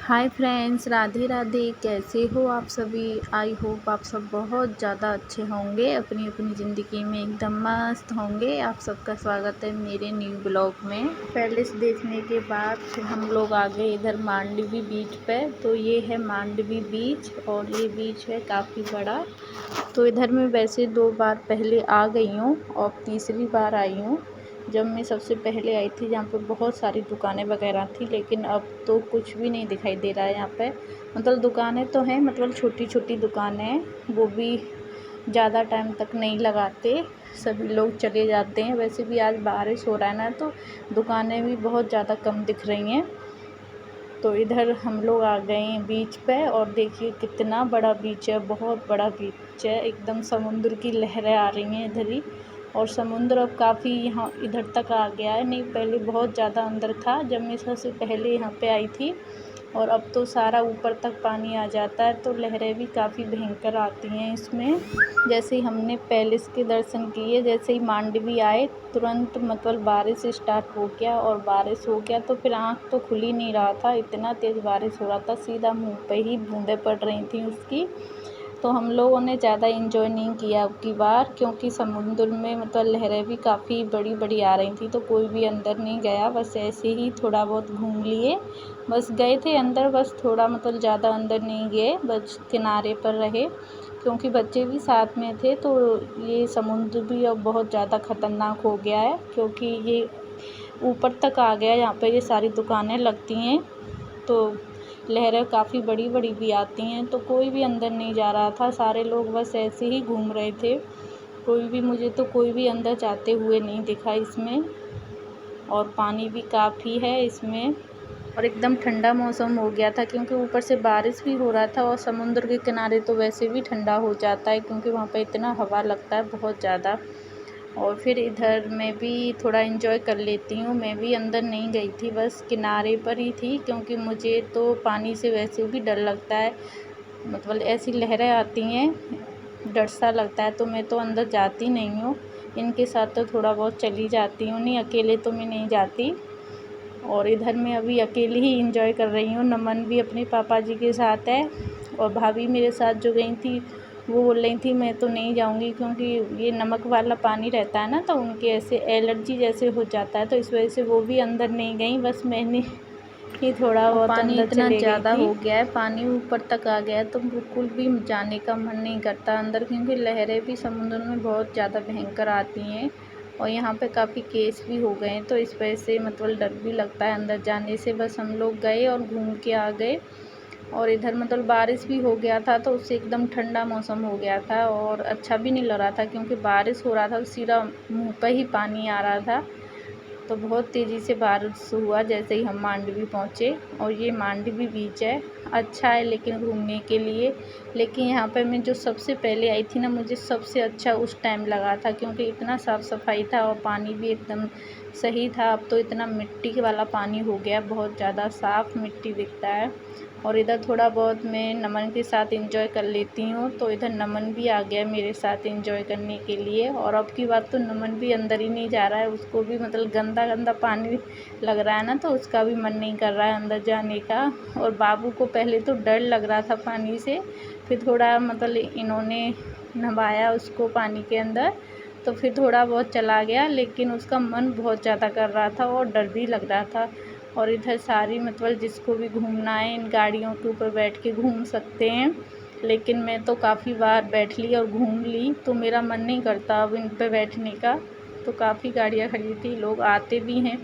Hi friends, Radhe Radhe. कैसे हो आप सभी? आई होप आप सब बहुत ज़्यादा अच्छे होंगे, अपनी अपनी ज़िंदगी में एकदम मस्त होंगे। आप सबका स्वागत है मेरे न्यू ब्लॉग में। पैलेस देखने के बाद फिर हम लोग आ गए इधर मांडवी बीच पे। तो ये है मांडवी बीच और ये बीच है काफ़ी बड़ा। तो इधर मैं वैसे 2 बार पहले आ गई हूँ और तीसरी बार आई हूँ। जब मैं सबसे पहले आई थी यहाँ पे बहुत सारी दुकानें वगैरह थी, लेकिन अब तो कुछ भी नहीं दिखाई दे रहा है यहाँ पे। मतलब दुकानें तो हैं, मतलब छोटी छोटी दुकानें हैं, वो भी ज़्यादा टाइम तक नहीं लगाते, सभी लोग चले जाते हैं। वैसे भी आज बारिश हो रहा है ना, तो दुकानें भी बहुत ज़्यादा कम दिख रही हैं। तो इधर हम लोग आ गए हैं बीच पे और देखिए कितना बड़ा बीच है, बहुत बड़ा बीच है। एकदम समुद्र की लहरें आ रही हैं इधर ही। और समुद्र अब काफ़ी यहाँ इधर तक आ गया है, नहीं पहले बहुत ज़्यादा अंदर था जब मैं सबसे पहले यहाँ पे आई थी। और अब तो सारा ऊपर तक पानी आ जाता है, तो लहरें भी काफ़ी भयंकर आती हैं इसमें। जैसे ही हमने पैलेस के दर्शन किए, जैसे ही मांडवी आए, तुरंत मतलब बारिश स्टार्ट हो गया। और बारिश हो गया तो फिर आँख तो खुल ही नहीं रहा था, इतना तेज़ बारिश हो रहा था, सीधा मुंह पे ही बूंदें पड़ रही थी उसकी। तो हम लोगों ने ज़्यादा इंजॉय नहीं किया अब की बार, क्योंकि समुद्र में मतलब लहरें भी काफ़ी बड़ी बड़ी आ रही थी, तो कोई भी अंदर नहीं गया। बस ऐसे ही थोड़ा बहुत घूम लिए, बस गए थे अंदर, बस थोड़ा मतलब ज़्यादा अंदर नहीं गए, बस किनारे पर रहे, क्योंकि बच्चे भी साथ में थे। तो ये समुद्र भी अब बहुत ज़्यादा ख़तरनाक हो गया है, क्योंकि ये ऊपर तक आ गया। यहाँ पर ये सारी दुकानें लगती हैं, तो लहरें काफ़ी बड़ी बड़ी भी आती हैं, तो कोई भी अंदर नहीं जा रहा था, सारे लोग बस ऐसे ही घूम रहे थे। मुझे तो कोई भी अंदर जाते हुए नहीं दिखा इसमें। और पानी भी काफ़ी है इसमें, और एकदम ठंडा मौसम हो गया था, क्योंकि ऊपर से बारिश भी हो रहा था। और समुद्र के किनारे तो वैसे भी ठंडा हो जाता है, क्योंकि वहाँ पे इतना हवा लगता है बहुत ज़्यादा। और फिर इधर मैं भी थोड़ा एंजॉय कर लेती हूँ। मैं भी अंदर नहीं गई थी, बस किनारे पर ही थी, क्योंकि मुझे तो पानी से वैसे भी डर लगता है। मतलब ऐसी लहरें आती हैं, डर सा लगता है, तो मैं तो अंदर जाती नहीं हूँ। इनके साथ तो थोड़ा बहुत चली जाती हूँ, नहीं अकेले तो मैं नहीं जाती। और इधर मैं अभी अकेली ही एंजॉय कर रही हूँ। नमन भी अपने पापा जी के साथ है, और भाभी मेरे साथ जो गई थी वो बोल रही थी मैं तो नहीं जाऊँगी, क्योंकि ये नमक वाला पानी रहता है ना, तो उनके ऐसे एलर्जी जैसे हो जाता है, तो इस वजह से वो भी अंदर नहीं गई, बस मैंने ही थोड़ा बहुत पानी अंदर इतना चले गई ज़्यादा थी। हो गया है, पानी ऊपर तक आ गया है, तो बिल्कुल भी जाने का मन नहीं करता अंदर, क्योंकि लहरें भी समुद्र में बहुत ज़्यादा भयंकर आती हैं। और यहाँ पे काफ़ी केस भी हो गए हैं, तो इस वजह से मतलब डर भी लगता है अंदर जाने से। बस हम लोग गए और घूम के आ गए। और इधर मतलब बारिश भी हो गया था, तो उससे एकदम ठंडा मौसम हो गया था, और अच्छा भी नहीं लग रहा था, क्योंकि बारिश हो रहा था तो सीधा मुँह पे ही पानी आ रहा था। तो बहुत तेज़ी से बारिश हुआ जैसे ही हम मांडवी पहुँचे। और ये मांडवी बीच है, अच्छा है लेकिन घूमने के लिए। लेकिन यहाँ पर मैं जो सबसे पहले आई थी ना, मुझे सबसे अच्छा उस टाइम लगा था, क्योंकि इतना साफ़ सफाई था और पानी भी एकदम सही था। अब तो इतना मिट्टी वाला पानी हो गया, बहुत ज़्यादा साफ़ मिट्टी दिखता है। और इधर थोड़ा बहुत मैं नमन के साथ एंजॉय कर लेती हूँ, तो इधर नमन भी आ गया मेरे साथ एंजॉय करने के लिए। और अब की बात तो नमन भी अंदर ही नहीं जा रहा है, उसको भी मतलब गंदा गंदा पानी लग रहा है ना, तो उसका भी मन नहीं कर रहा है अंदर जाने का। और बाबू को पहले तो डर लग रहा था पानी से, फिर थोड़ा मतलब इन्होंने नहवाया उसको पानी के अंदर, तो फिर थोड़ा बहुत चला गया, लेकिन उसका मन बहुत ज़्यादा कर रहा था और डर भी लग रहा था। और इधर सारी मतलब जिसको भी घूमना है इन गाड़ियों के ऊपर बैठ के घूम सकते हैं, लेकिन मैं तो काफ़ी बार बैठ ली और घूम ली, तो मेरा मन नहीं करता अब इन पे बैठने का। तो काफ़ी गाड़ियाँ खड़ी थी, लोग आते भी हैं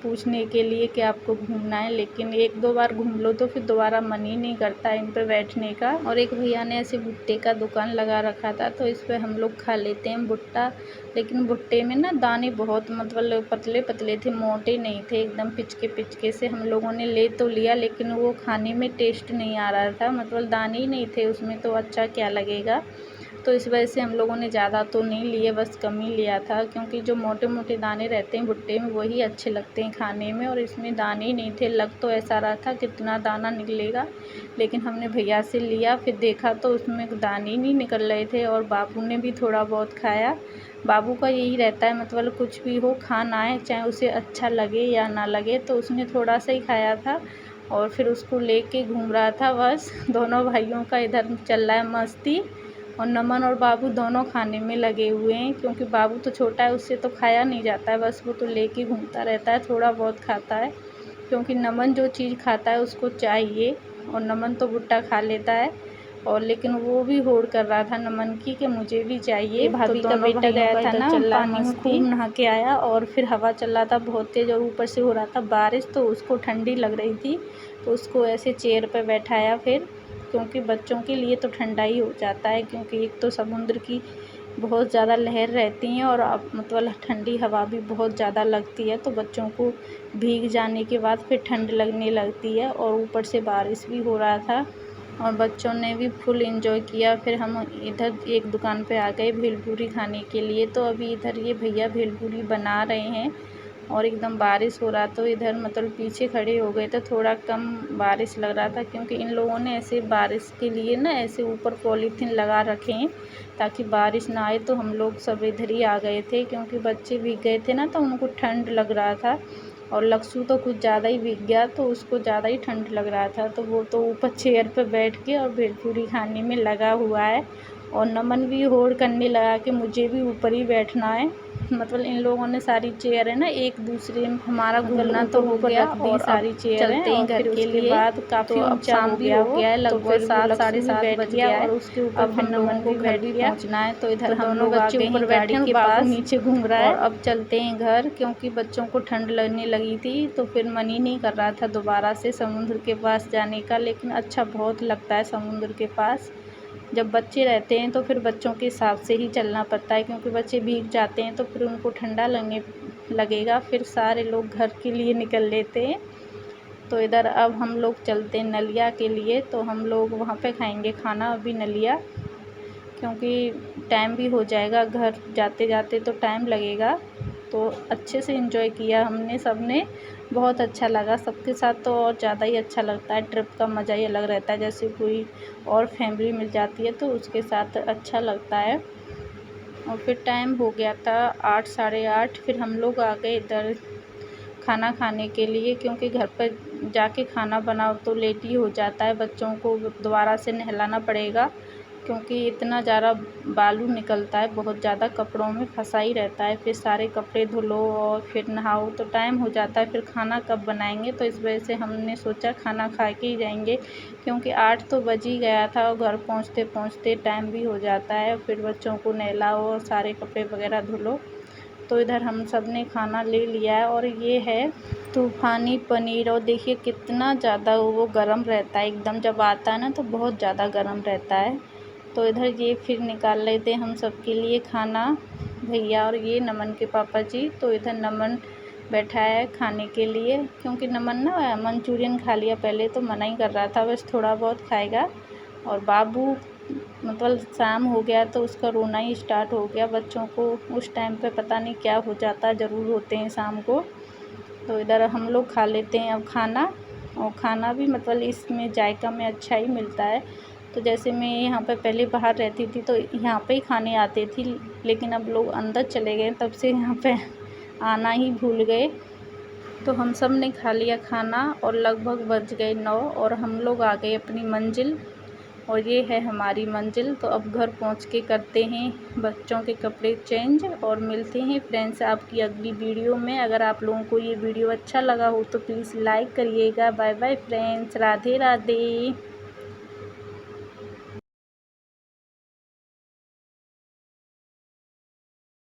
पूछने के लिए कि आपको घूमना है, लेकिन एक दो बार घूम लो तो फिर दोबारा मन ही नहीं करता इन पे बैठने का। और एक भैया ने ऐसे भुट्टे का दुकान लगा रखा था, तो इस पे हम लोग खा लेते हैं भुट्टा। लेकिन भुट्टे में ना दाने बहुत मतलब पतले पतले थे, मोटे नहीं थे, एकदम पिचके पिचके से। हम लोगों ने ले तो लिया, लेकिन वो खाने में टेस्ट नहीं आ रहा था, मतलब दाने ही नहीं थे उसमें, तो अच्छा क्या लगेगा। तो इस वजह से हम लोगों ने ज़्यादा तो नहीं लिए, बस कम ही लिया था, क्योंकि जो मोटे मोटे दाने रहते हैं भुट्टे में वही अच्छे लगते हैं खाने में, और इसमें दाने ही नहीं थे। लग तो ऐसा रहा था कितना दाना निकलेगा, लेकिन हमने भैया से लिया, फिर देखा तो उसमें दाने ही नहीं निकल रहे थे। और बाबू ने भी थोड़ा बहुत खाया। बाबू का यही रहता है, मतलब कुछ भी हो खाना है, चाहे उसे अच्छा लगे या ना लगे, तो उसने थोड़ा सा ही खाया था। और फिर उसको लेके घूम रहा था। बस दोनों भाइयों का इधर चल रहा है मस्ती, और नमन और बाबू दोनों खाने में लगे हुए हैं, क्योंकि बाबू तो छोटा है, उससे तो खाया नहीं जाता है, बस वो तो लेके घूमता रहता है, थोड़ा बहुत खाता है, क्योंकि नमन जो चीज़ खाता है उसको चाहिए, और नमन तो भुट्टा खा लेता है। और लेकिन वो भी होड़ कर रहा था नमन की कि मुझे भी चाहिए। भाभी तो का दोनों बेटा गया था ना पानी में मस्ती। खूब नहा के आया, और फिर हवा चल रहा था बहुत तेज़, और ऊपर से हो रहा था बारिश, तो उसको ठंडी लग रही थी, तो उसको ऐसे चेयर पे बैठाया फिर, क्योंकि बच्चों के लिए तो ठंडा ही हो जाता है, क्योंकि एक तो समुद्र की बहुत ज़्यादा लहर रहती हैं, और अब मतलब ठंडी हवा भी बहुत ज़्यादा लगती है, तो बच्चों को भीग जाने के बाद फिर ठंड लगने लगती है, और ऊपर से बारिश भी हो रहा था, और बच्चों ने भी फुल एंजॉय किया। फिर हम इधर एक दुकान पे आ गए भेलपूरी खाने के लिए। तो अभी इधर ये भैया भेलपूरी बना रहे हैं, और एकदम बारिश हो रहा, तो इधर मतलब पीछे खड़े हो गए, तो थोड़ा कम बारिश लग रहा था, क्योंकि इन लोगों ने ऐसे बारिश के लिए ना ऐसे ऊपर पॉलीथीन लगा रखे हैं ताकि बारिश ना आए। तो हम लोग सब इधर ही आ गए थे, क्योंकि बच्चे भीग गए थे ना, तो उनको ठंड लग रहा था, और लक्ष्ू तो कुछ ज़्यादा ही भीग गया, तो उसको ज़्यादा ही ठंड लग रहा था, तो वो तो ऊपर चेयर पर बैठ के और भेलपूरी खाने में लगा हुआ है। और नमन भी होड़ करने लगा कि मुझे भी ऊपर ही बैठना है। मतलब इन लोगों ने सारी चेयर है ना एक दूसरे में हमारा घूमना तो हो ऊपर गया, रख दी और अब सारी चेयर हैं, चलते हैं और घर फिर के उसके लिए। बाद तो काफ़ी अब ऊंचा शाम हो भी गया हो वो, गया है, तो लगभग फिर वो 7 लक्ष्मी साढ़े भी 7 बैठ बज गया, गया है। और उसके ऊपर अब फिर हम लोगों नमन को भी घर बैठ भी गया। पहुंचना है, तो इधर तो हम दोनों लोग आ बच्चे गए ऊपर हैं बैठे गाड़ी हैं और के बाबू पास, नीचे घूम रहा और है। अब चलते हैं घर, क्योंकि बच्चों को ठंड लगने लगी थी, तो फिर मन ही नहीं कर रहा था दोबारा से समुद्र के पास जाने का। लेकिन अच्छा बहुत लगता है समुद्र के पास, जब बच्चे रहते हैं तो फिर बच्चों के हिसाब से ही चलना पड़ता है, क्योंकि बच्चे भीग जाते हैं तो फिर उनको ठंडा लगेगा, फिर सारे लोग घर के लिए निकल लेते हैं। तो इधर अब हम लोग चलते हैं नलिया के लिए, तो हम लोग वहाँ पे खाएंगे खाना अभी नलिया, क्योंकि टाइम भी हो जाएगा, घर जाते जाते तो टाइम लगेगा। तो अच्छे से एंजॉय किया हमने सबने, बहुत अच्छा लगा सबके साथ, तो और ज़्यादा ही अच्छा लगता है। ट्रिप का मज़ा ही अलग रहता है, जैसे कोई और फैमिली मिल जाती है तो उसके साथ अच्छा लगता है। और फिर टाइम हो गया था 8 साढ़े 8, फिर हम लोग आ गए इधर खाना खाने के लिए, क्योंकि घर पर जाके खाना बनाओ तो लेट ही हो जाता है, बच्चों को दोबारा से नहलाना पड़ेगा, क्योंकि इतना ज़्यादा बालू निकलता है, बहुत ज़्यादा कपड़ों में फंसा ही रहता है, फिर सारे कपड़े धुलो और फिर नहाओ तो टाइम हो जाता है, फिर खाना कब बनाएंगे। तो इस वजह से हमने सोचा खाना खा के ही जाएंगे, क्योंकि 8 तो बज ही गया था, और घर पहुंचते पहुंचते टाइम भी हो जाता है, फिर बच्चों को नहलाओ और सारे कपड़े वगैरह धुलो। तो इधर हम सब ने खाना ले लिया है, और ये है तूफ़ानी पनीर, और देखिए कितना ज़्यादा वो गरम रहता है एकदम, जब आता है ना तो बहुत ज़्यादा गरम रहता है। तो इधर ये फिर निकाल रहे थे हम सब के लिए खाना भैया, और ये नमन के पापा जी। तो इधर नमन बैठा है खाने के लिए, क्योंकि नमन ना मंचूरियन खा लिया पहले, तो मना ही कर रहा था, बस थोड़ा बहुत खाएगा। और बाबू मतलब शाम हो गया तो उसका रोना ही स्टार्ट हो गया, बच्चों को उस टाइम पे पता नहीं क्या हो जाता, ज़रूर होते हैं शाम को। तो इधर हम लोग खा लेते हैं अब खाना, और खाना भी मतलब इसमें जायका में अच्छा ही मिलता है। तो जैसे मैं यहाँ पे पहले बाहर रहती थी तो यहाँ पे ही खाने आते थी, लेकिन अब लोग अंदर चले गए, तब से यहाँ पे आना ही भूल गए। तो हम सब ने खा लिया खाना, और लगभग बज गए 9, और हम लोग आ गए अपनी मंजिल, और ये है हमारी मंजिल। तो अब घर पहुँच के करते हैं बच्चों के कपड़े चेंज, और मिलते हैं फ्रेंड्स आपकी अगली वीडियो में। अगर आप लोगों को ये वीडियो अच्छा लगा हो तो प्लीज़ लाइक करिएगा। Bye bye friends, Radhe Radhe.